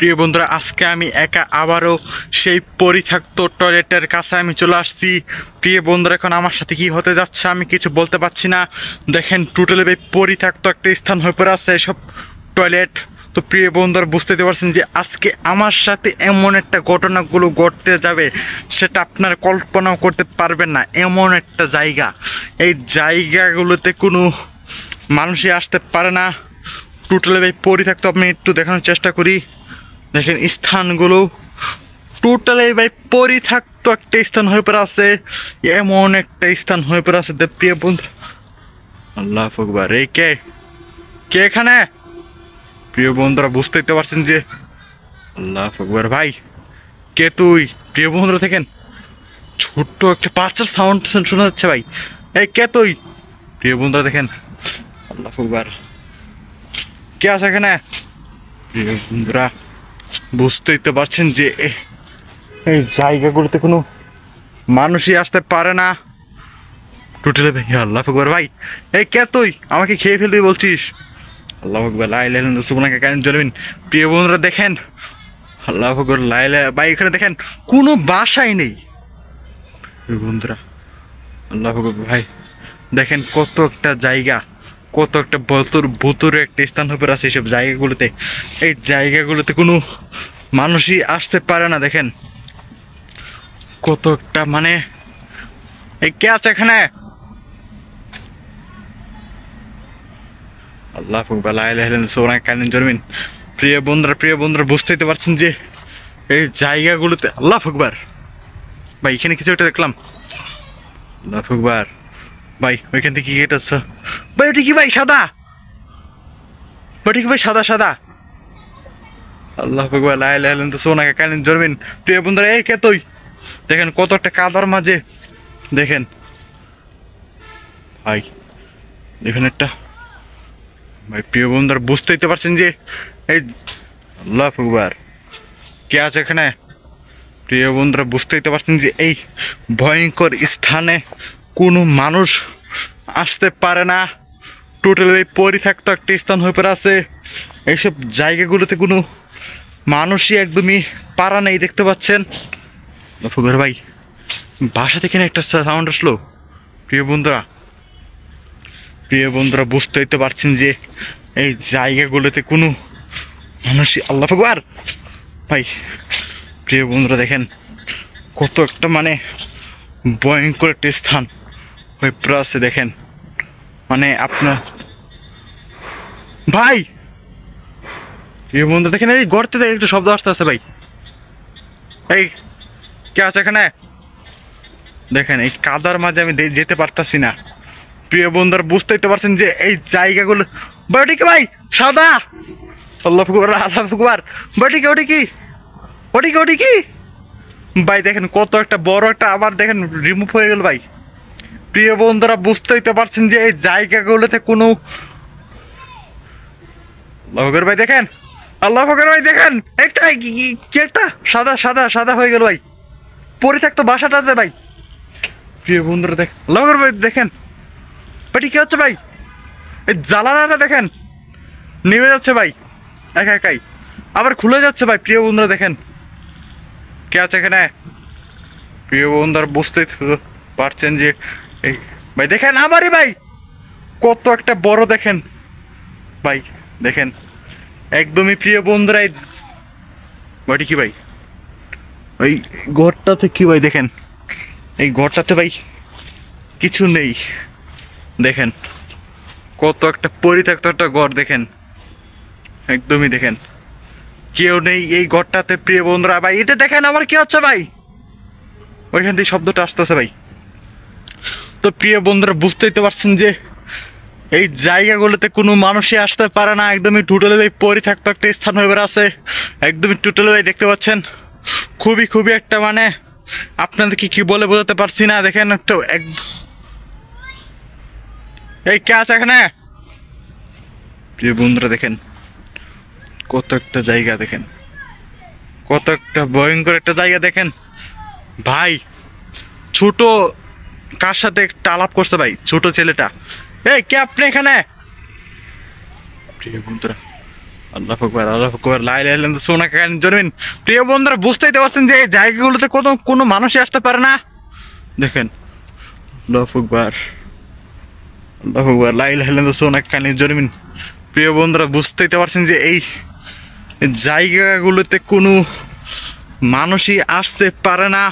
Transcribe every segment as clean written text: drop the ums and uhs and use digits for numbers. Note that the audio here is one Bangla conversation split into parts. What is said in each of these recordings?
প্রিয় বন্ধুরা, আজকে আমি একা আবারও সেই পরিত্যক্ত টয়লেটের কাছে আমি চলে আসছি। প্রিয় বন্ধুরা, এখন আমার সাথে কি হতে যাচ্ছে আমি কিছু বলতে পারছি না। দেখেন, টোটালি পরিত্যক্ত একটা স্থান হয়ে পড়ে আছে এসব টয়লেট। তো প্রিয় বন্ধুরা, বুঝতে পারছেন যে আজকে আমার সাথে এমন একটা ঘটনাগুলো ঘটতে যাবে, সেটা আপনারা কল্পনাও করতে পারবেন না। এমন একটা জায়গা, এই জায়গাগুলোতে কোনো মানুষই আসতে পারে না। টোটালি পরিত্যক্ত। আমি একটু দেখানোর চেষ্টা করি। দেখেন, স্থানগুলো টোটালি পরিত্যক্ত একটা স্থান হয়ে পড়ে আছে। এমন একটা স্থান হয়ে পড়ে আছে প্রিয় বন্ধু। আল্লাহ আকবার, এই কে কে এখানে? প্রিয় বন্ধুরা, বুঝতেই তো পারছেন যে আল্লাহ আকবার। ভাই, কে তুই? প্রিয় বন্ধুরা দেখেন, ছোট্ট একটা বাচ্চার সাউন্ড শোনা যাচ্ছে। ভাই, এই কে তুই? প্রিয় বন্ধুরা দেখেন, আল্লাহ আকবার, কে আছে এখানে? প্রিয় বন্ধুরা, বুঝতেই তো পারছেন যে এই জায়গাগুলোতে কোনো মানুষই আসতে পারে না। টোটালি ভাই, আল্লাহ আকবার। ভাই, এই কে তুই? আমাকে খেয়ে ফেলবি বলছিস? আল্লাহ আকবার, লা ইলাহা ইল্লাল্লাহ সুবহানাকা কারিম জলিমিন। প্রিয় বন্ধুরা দেখেন, আল্লাহ আকবার, লা ইলাহা। ভাই, এখানে দেখেন কোনো বাসাই নেই। প্রিয় বন্ধুরা, আল্লাহ আকবার। ভাই দেখেন, কত একটা জায়গা, কত একটা ভুতুরে একটা স্থান হয়ে আছে এইসব জায়গাগুলোতে। এই জায়গাগুলোতে কোনো মানুষই আসতে পারে না। দেখেন কত একটা, মানে এই কে আছে এখানে? আল্লাহ আকবার, লা ইলাহা ইল্লাল্লাহ সুবহানাকা কারিম জলিমিন। প্রিয় বন্ধুরা বুঝতেই তো পারছেন যে এই জায়গাগুলোতে, আল্লাহ আকবার। ভাই, এখানে কিছু একটা দেখলাম। আল্লাহ আকবার। ভাই, ওইখান থেকে কি গেট আছে? ভাই, ওটা কি? ভাই সাদা, ওটা কি? ভাই সাদা সাদা। আল্লাহ আকবার, লা ইলাহা ইল্লাল্লাহ সুবহানাকা কারিম জলিমিন। প্রিয় বন্ধুরা, এই কে তুই? দেখেন কত একটা কাদার মাঝে। দেখেন ভাই, দেখেন একটা। ভাই, প্রিয় বন্ধুরা, বুঝতেই তো পারছেন যে এই, আল্লাহ আকবার, কে আছে এখানে? প্রিয় বন্ধুরা, বুঝতেই তো পারছেন যে এই ভয়ঙ্কর স্থানে কোনো মানুষ আসতে পারে না। টোটালি পরিত্যক্ত একটা স্থান হয়ে পড়ে আছে। এইসব জায়গাগুলোতে কোনো মানুষই একদমই পারা নেই, দেখতে পাচ্ছেন। ভাই, বাসা থেকে একটা সাউন্ড আসলো। প্রিয় বন্ধুরা, বুঝতেই তো পারছেন যে এই জায়গাগুলোতে কোনো মানুষই, আল্লাহ আকবার। ভাই, প্রিয় বন্ধুরা দেখেন কত একটা, মানে ভয়ঙ্কর একটা স্থান হয়ে পড়ে আছে। দেখেন, মানে আপনার ভাই, প্রিয় বন্ধু দেখেন, এই গর্তে একটু শব্দ আসতে আছে। ভাই, এই কে আছে এখানে? দেখেন, এই কাদার মাঝে আমি যেতে পারতাছি না। প্রিয় বন্ধুরা, বুঝতেই তো পারছেন যে এই জায়গাগুলো। ভাই, ওটি কি? ভাই সাদা। আল্লাহ আকবার, আল্লাহ আকবার। ভাই, ওটি কি? ওটি কি? ভাই দেখেন, কত একটা বড় একটা, আবার দেখেন রিমুভ হয়ে গেল। ভাই, প্রিয় বন্ধুরা, বুঝতেই তো পারছেন যে এই জায়গাগুলোতে কোনো, আল্লাহ আকবার। ভাই দেখেন, আল্লাহ আকবার। ভাই দেখেন, একটা কি একটা সাদা সাদা সাদা হয়ে গেল। ভাই, পরিত্যক্ত বাসাটাতে। ভাই, প্রিয় বন্ধুরা দেখ, আল্লাহ আকবার। ভাই দেখেন, ভাই কি হচ্ছে? ভাই, এই জ্বালানাটা দেখেন নেমে যাচ্ছে। ভাই, একা একাই আবার খুলে যাচ্ছে। ভাই, প্রিয় বন্ধুরা দেখেন, কে আছে এখানে? প্রিয় বন্ধুরা, বুঝতেই পারছেন যে এই, ভাই দেখেন আবারই। ভাই, কত একটা বড়। দেখেন ভাই, দেখেন একদমই। প্রিয় বন্ধুরা, ভাইটি কি? ভাই, ওই ঘরটাতে কি? ভাই দেখেন, এই ঘরটাতে ভাই কিছু নেই। দেখেন কত একটা পরিত্যক্ত একটা ঘর। দেখেন একদমই, দেখেন কেউ নেই এই ঘরটাতে। প্রিয় বন্ধুরা, ভাই এটা দেখেন আমার কি হচ্ছে। ভাই, ওইখান থেকে শব্দটা আসতেছে। ভাই, তো প্রিয় বন্ধুরা, বুঝতেই তো পারছেন যে এই জায়গাগুলোতে কোনো মানুষই আসতে পারে না। একদমই টোটালি পরিত্যক্ত একটা স্থান হয়ে বেড়ে আছে। একদমই টোটালি দেখতে পাচ্ছেন, খুবই একটা, মানে আপনাদেরকে কি বলে বোঝাতে পারছি না। দেখেন একটা, এই কে আছে এখানে? প্রিয় বন্ধুরা দেখেন কত একটা জায়গা। দেখেন কত একটা ভয়ঙ্কর একটা জায়গা। দেখেন ভাই, ছোট কার সাথে একটা আলাপ করছে। ভাই, ছোট ছেলেটা। এই কে আপনি এখানে? প্রিয় বন্ধুরা, আল্লাহু আকবার, আল্লাহু আকবার, লা ইলাহা ইল্লাল্লাহ, সোনাকে জমিন। প্রিয় বন্ধুরা, বুঝতেই তো পারছেন যে এই জায়গাগুলোতে কোনো মানুষই আসতে পারে না। দেখেন, আল্লাহু আকবার, আল্লাহু আকবার, লা ইলাহা ইল্লাল্লাহ, সোনাকে জমিন। প্রিয় বন্ধুরা, বুঝতেই তো পারছেন যে এই জায়গাগুলোতে কোনো মানুষই আসতে পারে না।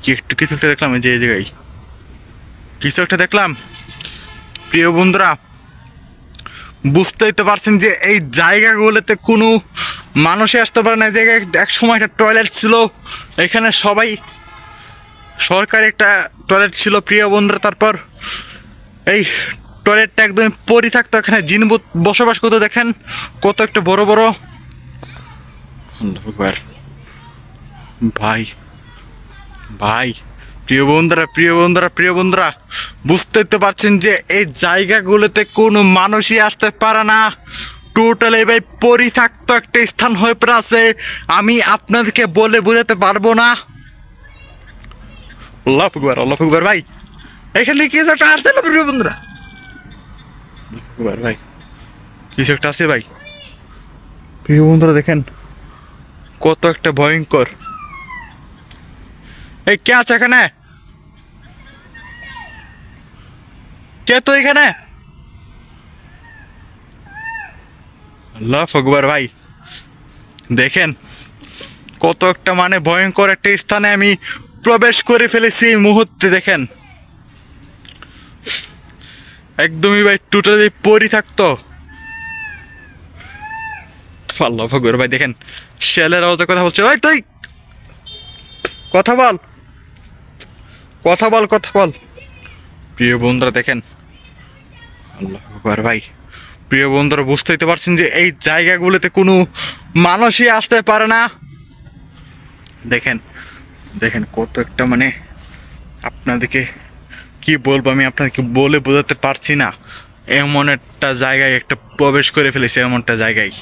কি একটু কিছু একটা দেখলাম যে এই জায়গায় কিছু একটা দেখলাম। প্রিয় বন্ধুরা, বুঝতেই তো পারছেন যে এই জায়গাগুলোতে কোনো মানুষই আসতে পারে না। এই জায়গায় এক সময় একটা টয়লেট ছিল, এখানে সবাই সরকারি একটা টয়লেট ছিল প্রিয় বন্ধুরা। তারপর এই টয়লেটটা একদমই পরিত্যক্ত, এখানে জিন বসবাস করতে। দেখেন কত একটা বড় বড়। ভাই ভাই, প্রিয় বন্ধুরা, প্রিয় বন্ধুরা, প্রিয় বন্ধুরা, বুঝতেই তো পারছেন যে এই জায়গাগুলোতে কোনো মানুষই আসতে পারে না। টোটালি ভাই পরিত্যক্ত একটা স্থান হয়ে পড়ে আছে, আমি আপনাদেরকে বলে বোঝাতে পারবো না। আল্লাহু আকবার, আল্লাহু আকবার। ভাই এখানে কিছু একটা আসছে না প্রিয় বন্ধুরা? ভাই কিছু একটা আছে ভাই। প্রিয় বন্ধুরা দেখেন কত একটা ভয়ঙ্কর। এই কে আছে এখানে? কে তো এখানে? আল্লাহু আকবার। ভাই দেখেন কত একটা মানে ভয়ঙ্কর একটা স্থানে আমি প্রবেশ করে ফেলেছি এই মুহূর্তে। দেখেন একদমই ভাই টোটালি পরিত্যক্ত। আল্লাহু আকবার। ভাই দেখেন শেলের আওয়াজে কথা বলছে। ওই তুই কথা বল, কথা বল, কথা বল। প্রিয় বন্ধুরা দেখেন, আল্লাহু আকবার। ভাই প্রিয় বন্ধুরা, বুঝতেই তো পারছেন যে এই জায়গাগুলোতে কোনো মানুষই আসতে পারে না। দেখেন দেখেন কত একটা মানে আপনাদেরকে কি বলবো, আমি আপনাদেরকে বলে বোঝাতে পারছি না। এমন একটা জায়গায় একটা প্রবেশ করে ফেলেছে, এমন একটা জায়গায়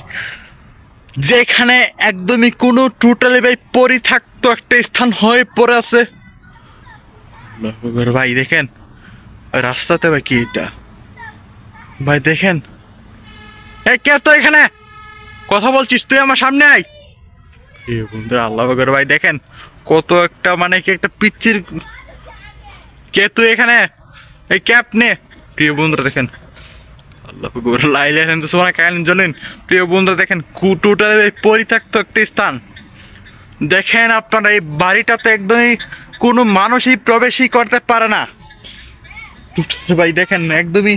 যেখানে একদমই কোনো টোটালি ভাই পরিত্যক্ত একটা স্থান হয়ে পড়ে আছে। ভাই দেখেন রাস্তাতে ভাই কি এটা? ভাই দেখেন, এই কে তো এখানে কথা বলছিস? তুই আমার সামনে আয়। বন্ধুরা আল্লাহু আকবার। ভাই দেখেন কত একটা মানে কি একটা পিচ্চির। কে তুই এখানে? এই ক্যাপ নে। প্রিয় বন্ধুরা দেখেন, আল্লাহু আকবার, লা ইলাহা ইল্লাল্লাহ, সুবহানাকা জানেন। প্রিয় বন্ধুরা দেখেন টোটালি পরিত্যক্ত একটা স্থান। দেখেন আপনারা এই বাড়িটাতে একদমই কোনো মানুষই প্রবেশই করতে পারে না। ভাই দেখেন একদমই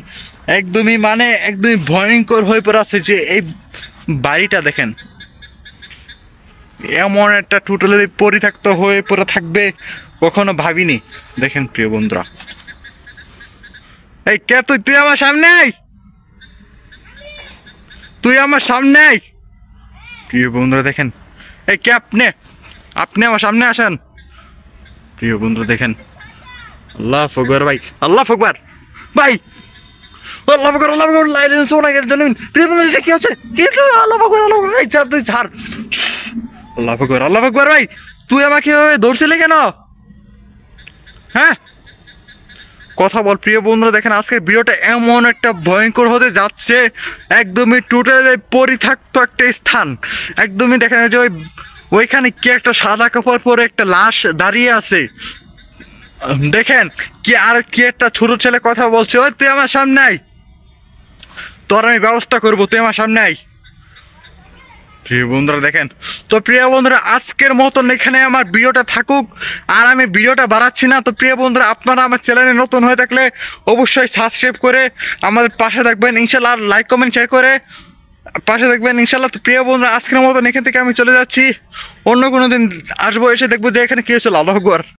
একদমই মানে একদমই ভয়ঙ্কর হয়ে পড়ে আছে যে এই বাড়িটা। দেখেন এমন একটা টোটালি পরিত্যক্ত হয়ে পড়ে থাকবে কখনো ভাবিনি। দেখেন প্রিয় বন্ধুরা, এই কে তুই? তুই আমার সামনে আয়, তুই আমার সামনে আয়। প্রিয় বন্ধুরা দেখেন, এই কে আপনি? আপনি আমার সামনে আসেন। প্রিয় বন্ধুরা দেখেন, আল্লাহু আকবার। ভাই আল্লাহু আকবার। ভাই আল্লাহু আকবার, আল্লাহু আকবার, লা ইলাহা ইল্লাল্লাহ, সুবহানাকা জানেন। প্রিয় বন্ধুরা এটা কি হচ্ছে? কি তো আল্লাহু আকবার, আল্লাহু আকবার। এই ছাড়, তুই ছাড়। আল্লাহু আকবার, আল্লাহু আকবার। ভাই তুই আমাকে এভাবে ধরছিলি কেন? হ্যাঁ কথা বল। প্রিয় বন্ধুরা দেখেন আজকের ভিডিওটা এমন একটা ভয়ঙ্কর হতে যাচ্ছে, একদমই টোটালি পরিত্যক্ত একটা স্থান। একদমই দেখেন যে ওইখানে কি একটা সাদা কাপড় পরে একটা লাশ দাঁড়িয়ে আছে। দেখেন কি আর কি একটা ছোট ছেলে কথা বলছে। ওই তুই আমার সামনে আয়, তোর আমি ব্যবস্থা করবো, তুই আমার সামনে আয়। প্রিয় বন্ধুরা দেখেন, তো প্রিয় বন্ধুরা আজকের মতন এখানে আমার ভিডিওটা থাকুক, আর আমি ভিডিওটা বাড়াচ্ছি না। তো প্রিয় বন্ধুরা আপনারা আমার চ্যানেলে নতুন হয়ে থাকলে অবশ্যই সাবস্ক্রাইব করে আমাদের পাশে থাকবেন ইনশাল্লাহ, আর লাইক কমেন্ট শেয়ার করে পাশে থাকবেন ইনশাল্লাহ। তো প্রিয় বন্ধুরা আজকের মতন এখান থেকে আমি চলে যাচ্ছি, অন্য কোনো দিন আসবো, এসে দেখবো যে এখানে কি হয়েছিল। আল্লাহু আকবার।